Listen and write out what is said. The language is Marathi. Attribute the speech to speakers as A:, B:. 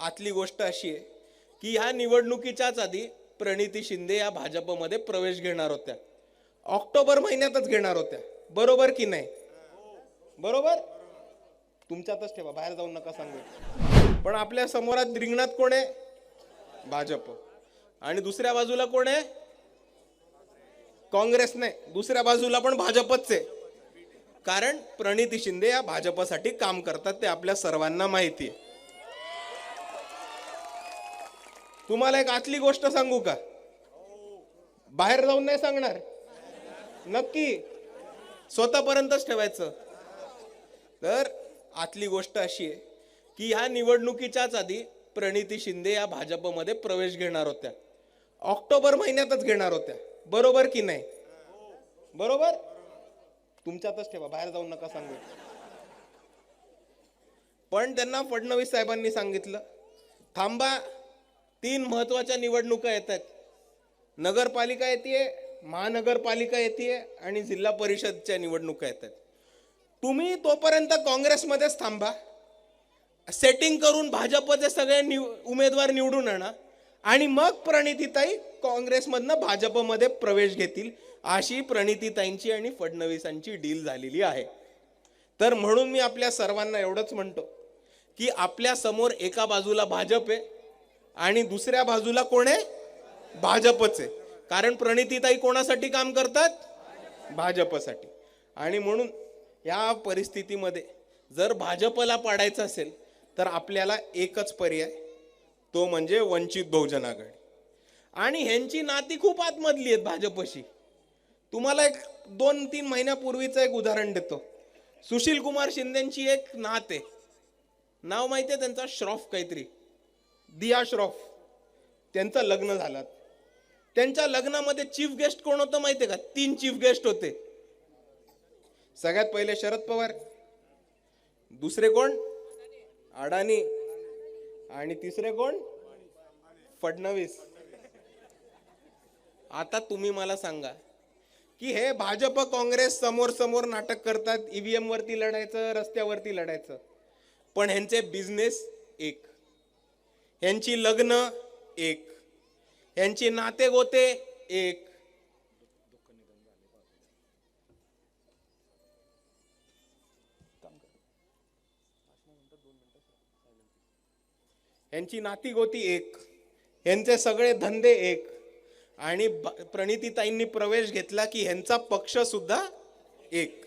A: आतली गोष्ट अशी आहे की ह्या निवडणुकीच्याच आधी प्रणिती शिंदे या भाजपमध्ये प्रवेश घेणार होत्या. ऑक्टोबर महिन्यातच घेणार होत्या. बरोबर की नाही? बरोबर. तुमच्यातच ठेवा, बाहेर जाऊन नका सांगू. पण आपल्या समोरात रिंगणात कोण आहे? भाजप. आणि दुसऱ्या बाजूला कोण आहे? काँग्रेस. नाही, दुसऱ्या बाजूला पण भाजपच आहे. कारण प्रणिती शिंदे या भाजपसाठी काम करतात ते आपल्या सर्वांना माहिती आहे. तुम्हाला एक आतली गोष्ट सांगू का? बाहेर जाऊन नाही सांगणार, नक्की स्वतःपर्यंतच ठेवायचं. तर आतली गोष्ट अशी आहे की ह्या निवडणुकीच्याच आधी प्रणिती शिंदे या भाजपमध्ये प्रवेश घेणार होत्या. ऑक्टोबर महिन्यातच घेणार होत्या. बरोबर की नाही? बरोबर. तुमच्यातच ठेवा, बाहेर जाऊन नका सांगू. पण त्यांना फडणवीस साहेबांनी सांगितलं, थांबा, 3 महत्वाच्या निवडणुका येत आहेत. नगरपालिका येते, महानगरपालिका येते आणि जिल्हा परिषदच्या निवडणुका येत आहेत. तुम्ही तोपर्यंत काँग्रेसमध्येच थांबा, सेटिंग करून भाजपचे सगळे उमेदवार निवडून आणा आणि मग प्रणितीताई काँग्रेसमधनं भाजपमध्ये प्रवेश घेतील. अशी प्रणितीताईंची आणि फडणवीसांची डील झालेली आहे. तर म्हणून मी आपल्या सर्वांना एवढंच म्हणतो की आपल्या समोर एका बाजूला भाजप आहे आणि दुसऱ्या बाजूला कोण आहे? भाजपच आहे. कारण प्रणितीताई कोणासाठी काम करतात? भाजपसाठी. आणि म्हणून या परिस्थितीमध्ये जर भाजपला पाडायचं असेल तर आपल्याला एकच पर्याय, तो म्हणजे वंचित बहुजन आघाडी. आणि ह्यांची नाती खूप आतमधली आहेत भाजपशी. तुम्हाला एक 2-3 महिन्यापूर्वीचं एक उदाहरण देतो. सुशील कुमार शिंदेची एक नात आहे, नाव माहिती आहे त्यांचा? श्रॉफ काहीतरी, दिया श्रॉफ. त्यांचं लग्न झालं. त्यांच्या लग्नामध्ये चीफ गेस्ट कोण होतं माहितीये का? 3 चीफ गेस्ट होते. सगळ्यात पहिले शरद पवार, दुसरे कोण? अडाणी, आणि तिसरे कोण? फडणवीस. आता तुम्ही मला सांगा की हे भाजप काँग्रेस समोर समोर नाटक करतात, ईव्हीएम वरती लढायचं, रस्त्यावरती लढायचं, पण ह्यांचे बिझनेस एक, ह्यांची लग्न एक, ह्यांची नाते गोते एक. यांची नाती गोती एक, यांचे सगळे धंदे एक. आणि प्रणितीताईंनी प्रवेश घेतला की ह्यांचा पक्ष सुद्धा एक.